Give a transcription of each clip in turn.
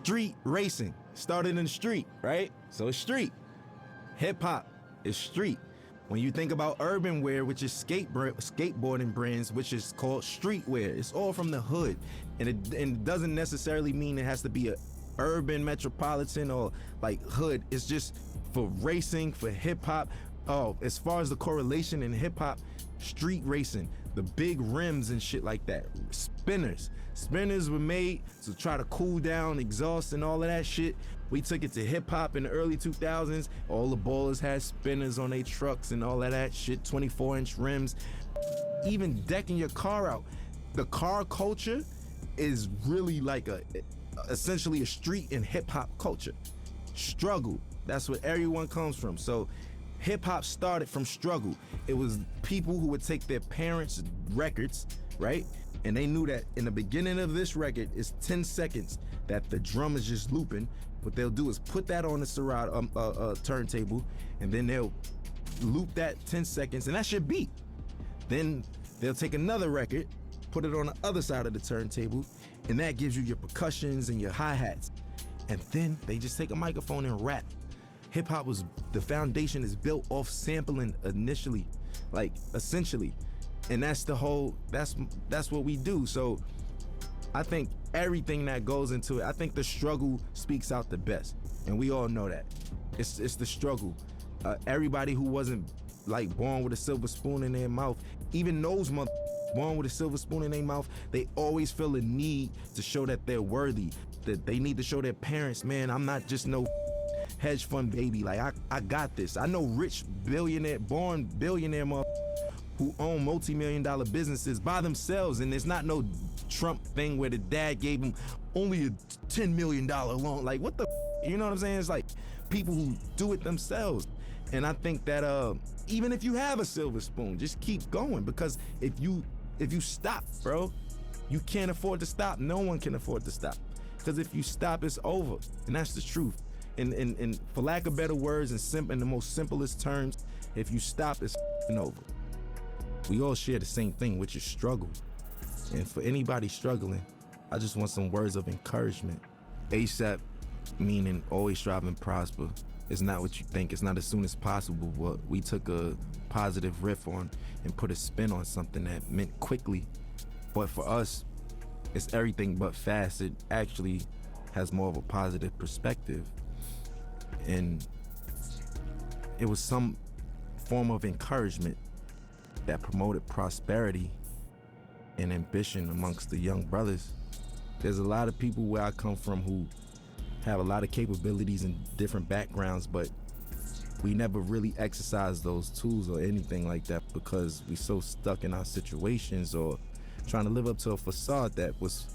street racing. Started in the street, right? So it's street. Hip hop is street. When you think about urban wear, which is skateboarding brands, which is called streetwear, it's all from the hood. And it doesn't necessarily mean it has to be a urban metropolitan or like hood. It's just for racing, for hip hop. Oh, as far as the correlation in hip hop, street racing, the big rims and shit like that. Spinners were made to try to cool down exhaust and all of that shit. We took it to hip hop in the early 2000s. All the ballers had spinners on their trucks and all of that shit, 24-inch rims. Even decking your car out. The car culture is really like essentially a street and hip hop culture. Struggle, that's where everyone comes from. So hip hop started from struggle. It was people who would take their parents' records, right? And they knew that in the beginning of this record, it's 10 seconds that the drum is just looping. What they'll do is put that on the Serato turntable, and then they'll loop that 10 seconds, and that's your beat. Then they'll take another record, put it on the other side of the turntable, and that gives you your percussions and your hi-hats. And then they just take a microphone and rap. Hip hop was, the foundation is built off sampling initially, like essentially. And that's the whole, that's what we do. So I think everything that goes into it, I think the struggle speaks out the best. And we all know that. It's the struggle. Everybody who wasn't like born with a silver spoon in their mouth, even those born with a silver spoon in their mouth, they always feel a need to show that they're worthy, that they need to show their parents, man, I'm not just no hedge fund baby. Like I got this. I know rich born billionaire who own multi-million-dollar businesses by themselves, and there's not no Trump thing where the dad gave him only a $10 million loan. Like what the, you know what I'm saying? It's like people who do it themselves. And I think that even if you have a silver spoon, just keep going, because if you stop, bro, you can't afford to stop. No one can afford to stop, because if you stop, it's over, and that's the truth. And for lack of better words, in the most simplest terms, if you stop, it's over. We all share the same thing, which is struggle. And for anybody struggling, I just want some words of encouragement. ASAP, meaning always strive and prosper. It's not what you think. It's not as soon as possible. But we took a positive riff on and put a spin on something that meant quickly. But for us, it's everything but fast. It actually has more of a positive perspective. And it was some form of encouragement that promoted prosperity and ambition amongst the young brothers. There's a lot of people where I come from who have a lot of capabilities and different backgrounds, but we never really exercise those tools or anything like that because we're so stuck in our situations or trying to live up to a facade that was,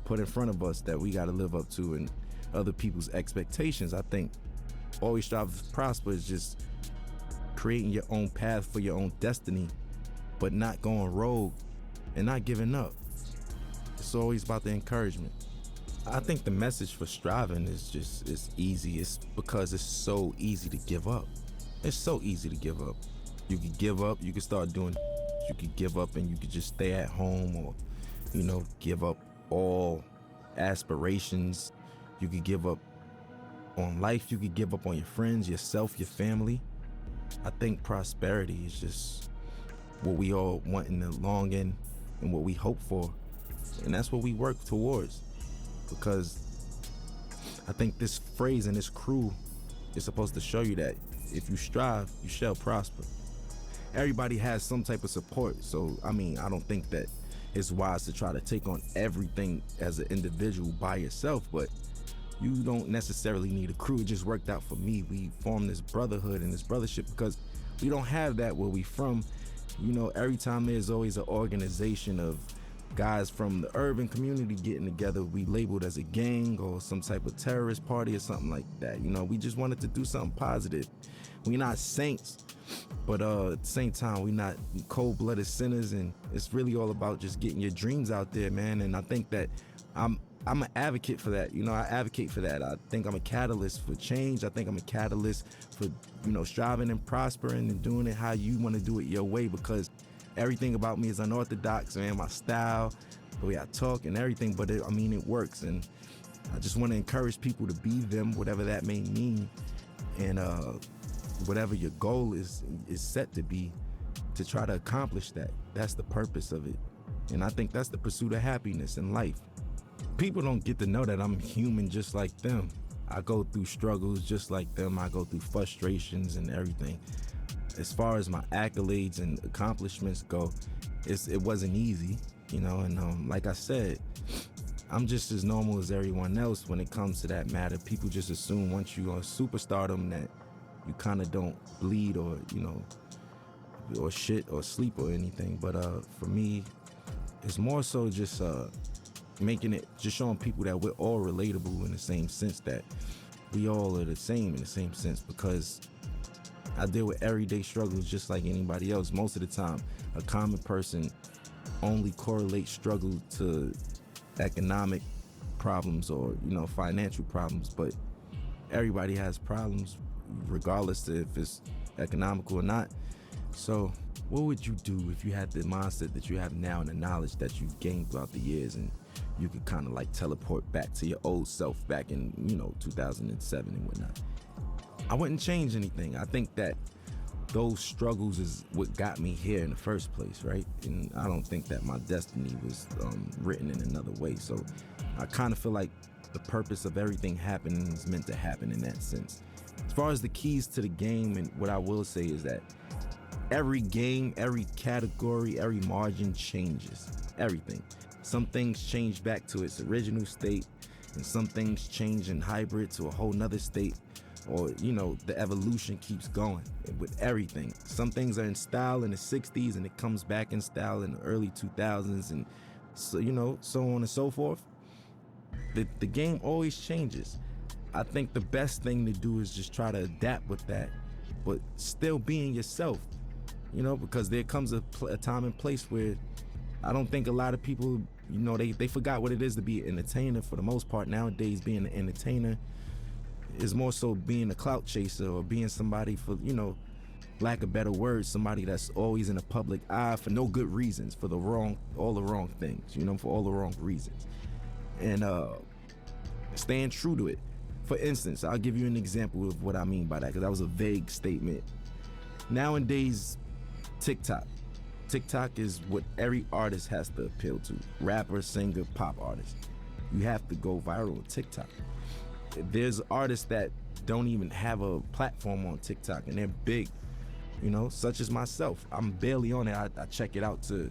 put in front of us that we got to live up to and other people's expectations. I think always strive to prosper is just creating your own path for your own destiny, but not going rogue and not giving up. It's always about the encouragement. I think the message for striving is it's easy. It's because it's so easy to give up. It's so easy to give up. You could give up, you could start doing, you could give up and you could just stay at home or, give up all aspirations. You could give up on life. You could give up on your friends, yourself, your family. I think prosperity is just what we all want in the long end and what we hope for. And that's what we work towards. Because I think this phrase and this crew is supposed to show you that if you strive, you shall prosper. Everybody has some type of support. So, I don't think that it's wise to try to take on everything as an individual by yourself, but you don't necessarily need a crew. It just worked out for me. We formed this brotherhood and this brothership because we don't have that where we from. Every time there's always an organization of guys from the urban community getting together, we labeled as a gang or some type of terrorist party or something like that. We just wanted to do something positive. We're not saints, but at the same time, we're not cold-blooded sinners, and it's really all about just getting your dreams out there, man. And I think that I'm an advocate for that. I advocate for that. I think I'm a catalyst for change. I think I'm a catalyst for, striving and prospering and doing it how you want to do it your way, because everything about me is unorthodox, man. My style, the way I talk and everything, but it works. And I just want to encourage people to be them, whatever that may mean, and whatever your goal is set to be, to try to accomplish that. That's the purpose of it. And I think that's the pursuit of happiness in life. People don't get to know that I'm human just like them. I go through struggles just like them. I go through frustrations and everything. As far as my accolades and accomplishments go, it wasn't easy, you know, and like I said, I'm just as normal as everyone else when it comes to that matter. People just assume once you're on superstardom that you kind of don't bleed or, you know, or shit or sleep or anything. But for me, it's more so just just showing people that we're all relatable in the same sense, that we all are the same in the same sense, because I deal with everyday struggles just like anybody else. Most of the time, a common person only correlates struggle to economic problems or, you know, financial problems, but everybody has problems regardless of if it's economical or not. So what would you do if you had the mindset that you have now and the knowledge that you've gained throughout the years, and you could kind of like teleport back to your old self back in, you know, 2007 and whatnot? I wouldn't change anything. I think that those struggles is what got me here in the first place, right? And I don't think that my destiny was written in another way. So I kind of feel like the purpose of everything happening is meant to happen in that sense. As far as the keys to the game, and what I will say is that every game, every category, every margin changes. Everything. Some things change back to its original state, and some things change in hybrid to a whole nother state. Or, you know, the evolution keeps going with everything. Some things are in style in the 60s and it comes back in style in the early 2000s, and so, you know, so on and so forth. The game always changes. I think the best thing to do is just try to adapt with that, but still being yourself, you know, because there comes a time and place where I don't think a lot of people, you know, they forgot what it is to be an entertainer for the most part. Nowadays, being an entertainer is more so being a clout chaser, or being somebody, for, you know, lack of better words, somebody that's always in the public eye for no good reasons, for all the wrong things, you know, for all the wrong reasons. And staying true to it. For instance, I'll give you an example of what I mean by that, because that was a vague statement. Nowadays, TikTok is what every artist has to appeal to. Rapper, singer, pop artist. You have to go viral on TikTok. There's artists that don't even have a platform on TikTok, and they're big, you know, such as myself. I'm barely on it. I check it out to,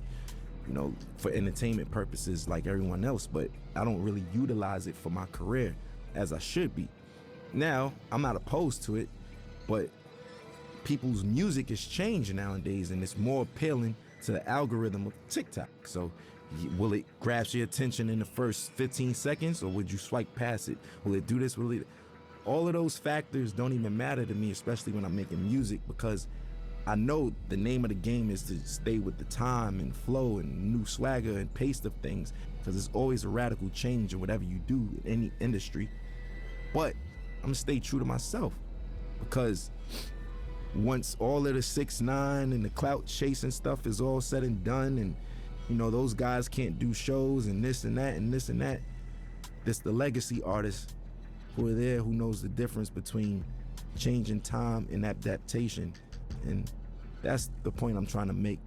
you know, for entertainment purposes like everyone else, but I don't really utilize it for my career as I should be. Now, I'm not opposed to it, but people's music is changing nowadays, and it's more appealing to the algorithm of TikTok. So will it grasp your attention in the first 15 seconds, or would you swipe past it? Will it do this? All of those factors don't even matter to me, especially when I'm making music, because I know the name of the game is to stay with the time and flow and new swagger and pace of things, because there's always a radical change in whatever you do in any industry. But I'm gonna stay true to myself, because once all of the 6ix9ine and the clout chasing stuff is all said and done, and, you know, those guys can't do shows and this and that and this and that, it's the legacy artists who are there, who knows the difference between changing time and adaptation. And that's the point I'm trying to make.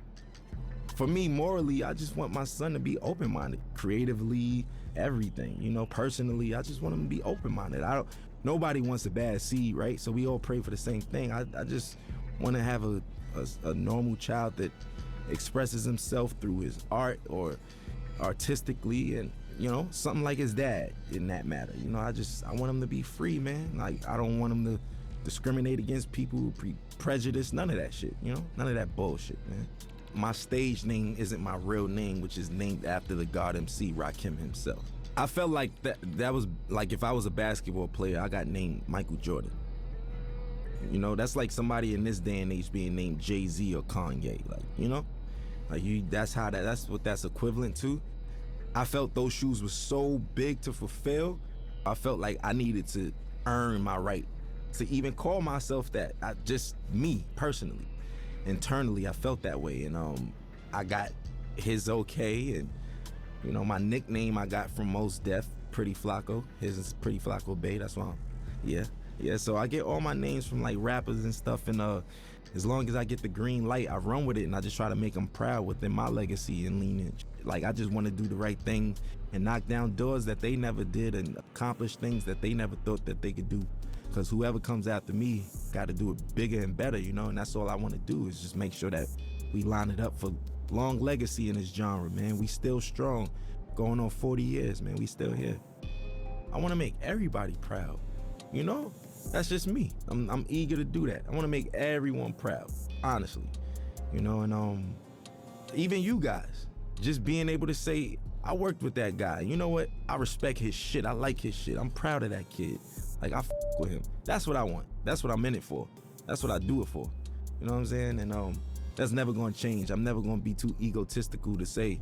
For me, morally, I just want my son to be open-minded, creatively, everything, you know. Personally, I just want him to be open-minded. Nobody wants a bad seed, right? So we all pray for the same thing. I just want to have a normal child that expresses himself through his art or artistically, and, you know, something like his dad in that matter. You know, I want him to be free, man. Like, I don't want him to discriminate against people, prejudice, none of that shit, you know? None of that bullshit, man. My stage name isn't my real name, which is named after the God MC Rakim himself. I felt like that was like, if I was a basketball player, I got named Michael Jordan. You know, that's like somebody in this day and age being named Jay-Z or Kanye, like, you know? Like, that's what that's equivalent to. I felt those shoes were so big to fulfill. I felt like I needed to earn my right to even call myself that. Me personally, internally, I felt that way, and I got his okay, and, you know, my nickname I got from Mos Def Pretty Flacco. His is Pretty Flacco Bay. That's why. Yeah. So I get all my names from like rappers and stuff, and as long as I get the green light, I run with it, and I just try to make them proud within my legacy and lineage. Like, I just want to do the right thing and knock down doors that they never did and accomplish things that they never thought that they could do. Because whoever comes after me got to do it bigger and better, you know, and that's all I want to do is just make sure that we line it up for long legacy in this genre, man. We still strong, going on 40 years, man. We still here. I want to make everybody proud, you know? That's just me. I'm eager to do that. I want to make everyone proud, honestly, you know, and even you guys, just being able to say, I worked with that guy. You know what? I respect his shit. I like his shit. I'm proud of that kid. Like, I with him. That's what I want. That's what I'm in it for. That's what I do it for. You know what I'm saying? And that's never gonna change. I'm never gonna be too egotistical to say,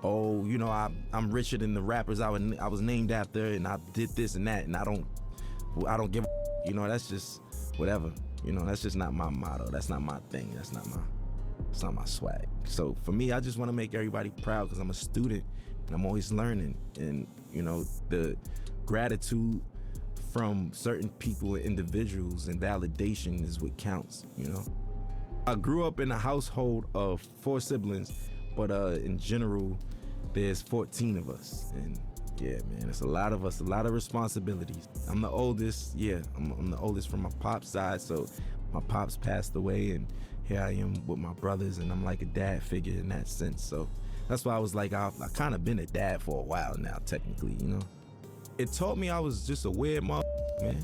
oh, you know, I'm richer than the rappers I was named after, and I did this and that, and I don't give a, you know, that's just whatever. You know, that's just not my motto. That's not my thing. It's not my swag. So for me, I just want to make everybody proud because I'm a student and I'm always learning. And, you know, the gratitude from certain people and individuals and validation is what counts, you know. I grew up in a household of 4 siblings, but in general, there's 14 of us. And yeah, man, it's a lot of us, a lot of responsibilities. I'm the oldest, I'm the oldest from my pop's side, so my pops passed away, and here I am with my brothers, and I'm like a dad figure in that sense. So that's why I was like, I kind of been a dad for a while now, technically, you know. It taught me I was just a weird man.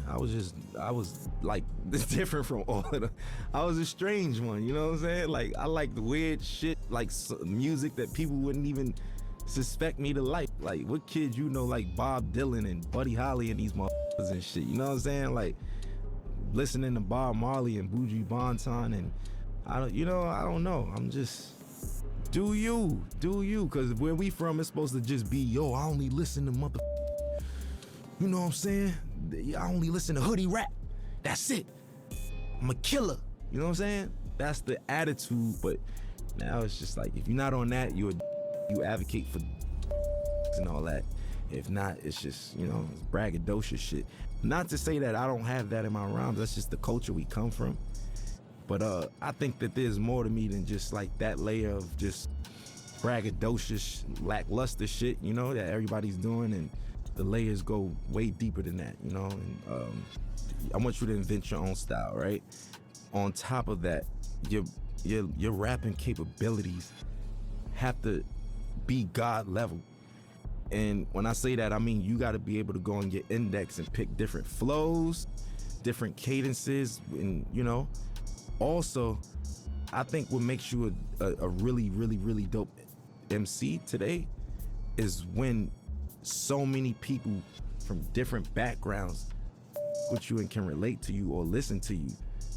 I was like different from all of them. I was a strange one, you know what I'm saying? Like, I like the weird shit, like music that people wouldn't even suspect me to like. Like, what kid you know like Bob Dylan and Buddy Holly and these motherfuckers and shit, you know what I'm saying? Like, listening to Bob Marley and Buju Banton, and I don't know. I'm just, do you, because where we from, it's supposed to just be, yo, I only listen to you know what I'm saying? I only listen to hoodie rap. That's it. I'm a killer. You know what I'm saying? That's the attitude. But now it's just like, if you're not on that, you advocate for and all that. If not, it's just, you know, it's braggadocious shit. Not to say that I don't have that in my rhymes. That's just the culture we come from. But I think that there's more to me than just like that layer of just braggadocious, lackluster shit, you know, that everybody's doing, and the layers go way deeper than that, you know. And I want you to invent your own style, right? On top of that, your rapping capabilities have to be God level. And when I say that, I mean you got to be able to go on your index and pick different flows, different cadences, and, you know. Also, I think what makes you a really, really, really dope MC today is when so many people from different backgrounds with you and can relate to you or listen to you,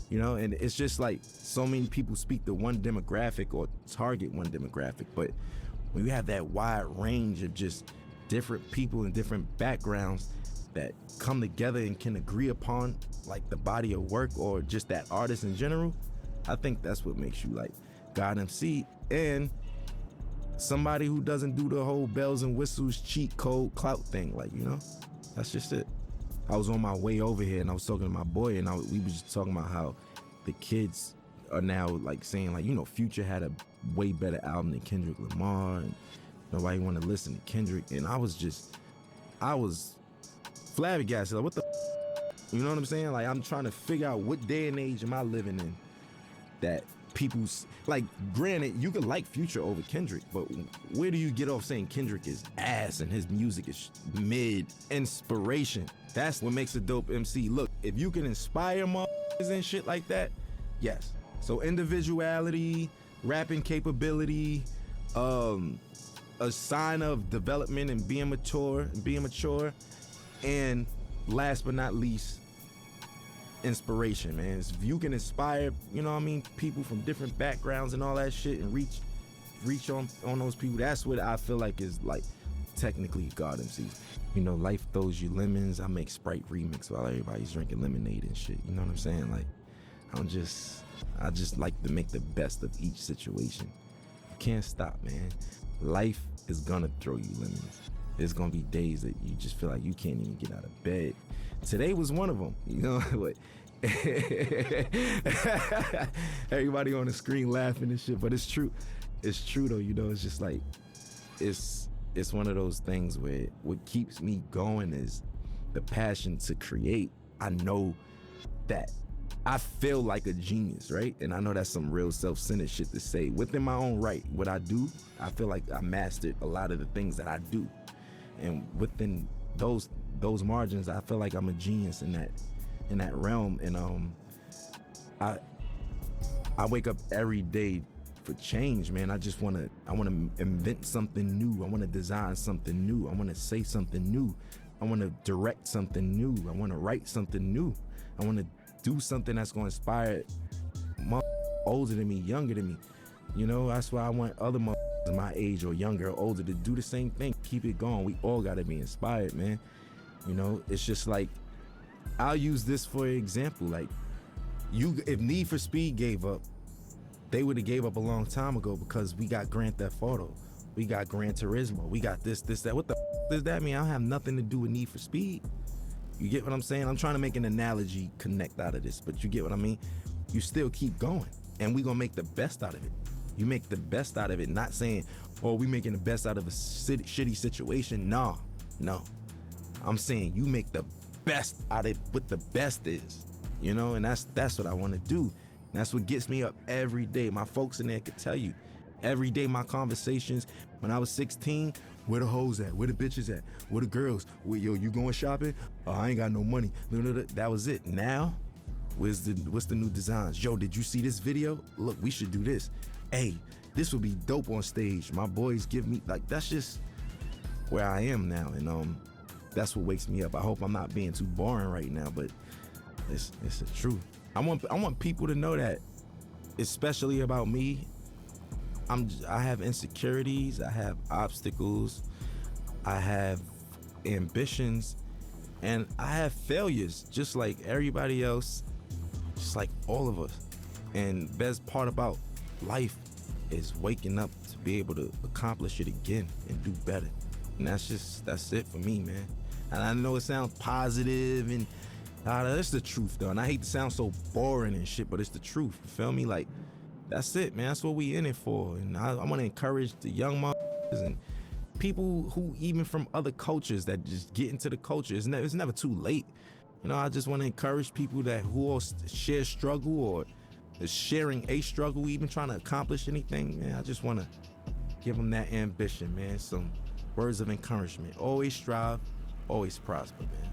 you know. And it's just like so many people speak to one demographic or target one demographic, but when you have that wide range of just different people and different backgrounds that come together and can agree upon like the body of work or just that artist in general, I think that's what makes you like God MC, and somebody who doesn't do the whole bells and whistles cheat code clout thing. Like, you know, that's just it. I was on my way over here and I was talking to my boy, and we was just talking about how the kids are now like saying like, you know, Future had a way better album than Kendrick Lamar, and nobody want to listen to Kendrick. And I was flabbergasted. Like, what the you know what I'm saying? Like, I'm trying to figure out what day and age am I living in that people's, like, granted, you could like Future over Kendrick, but where do you get off saying Kendrick is ass and his music is mid? Inspiration. That's what makes a dope MC. Look, if you can inspire motherfuckers and shit like that, yes. So individuality, rapping capability, a sign of development and being mature, and last but not least, inspiration, man. If you can inspire, you know what I mean, people from different backgrounds and all that shit, and reach on those people, that's what I feel like is like technically God MC. You know, life throws you lemons. I make Sprite remix while everybody's drinking lemonade and shit. You know what I'm saying? Like, I just like to make the best of each situation. You can't stop, man. Life is gonna throw you lemons. There's gonna be days that you just feel like you can't even get out of bed. Today was one of them, you know. But everybody on the screen laughing and shit, but it's true. It's true though, you know. It's just like it's one of those things where what keeps me going is the passion to create. I know that I feel like a genius, right? And I know that's some real self-centered shit to say. Within my own right, what I do, I feel like I mastered a lot of the things that I do. And within those margins, I feel like I'm a genius in that realm. And I wake up every day for change, man. I wanna invent something new. I wanna design something new. I wanna say something new. I wanna direct something new. I wanna write something new. I wanna do something that's gonna inspire older than me, younger than me. You know, that's why I want other my age or younger or older to do the same thing. Keep it going. We all gotta be inspired, man. You know, it's just like, I'll use this for example. Like, if Need for Speed gave up, they would have gave up a long time ago, because we got Grand Theft Auto, we got Gran Turismo, we got this, that. What the does that mean? I don't have nothing to do with Need for Speed. You get what I'm saying? I'm trying to make an analogy connect out of this, but you get what I mean? You still keep going, and we gonna make the best out of it. You make the best out of it, not saying, oh, we making the best out of a shitty situation. No. I'm saying you make the best out of what the best is, you know? And that's what I wanna do. And that's what gets me up every day. My folks in there could tell you, every day my conversations, when I was 16, where the hoes at? Where the bitches at? Where the girls? Yo, you going shopping? Oh, I ain't got no money. That was it. Now, what's the new designs? Yo, did you see this video? Look, we should do this. Hey, this would be dope on stage. My boys give me, like, that's just where I am now. And that's what wakes me up. I hope I'm not being too boring right now, but it's the truth. I want people to know that, especially about me, I have insecurities, I have obstacles, I have ambitions, and I have failures, just like everybody else, just like all of us. And the best part about life is waking up to be able to accomplish it again and do better. And that's it for me, man. And I know it sounds positive, and that's the truth though. And I hate to sound so boring and shit, but it's the truth. You feel me? Like, that's it, man. That's what we in it for. And I want to encourage the young motherfuckers and people who even from other cultures that just get into the culture. It's never too late. You know, I just want to encourage people who all share struggle or is sharing a struggle, even trying to accomplish anything, man. I just want to give them that ambition, man. Some words of encouragement. Always strive, always prosper, man.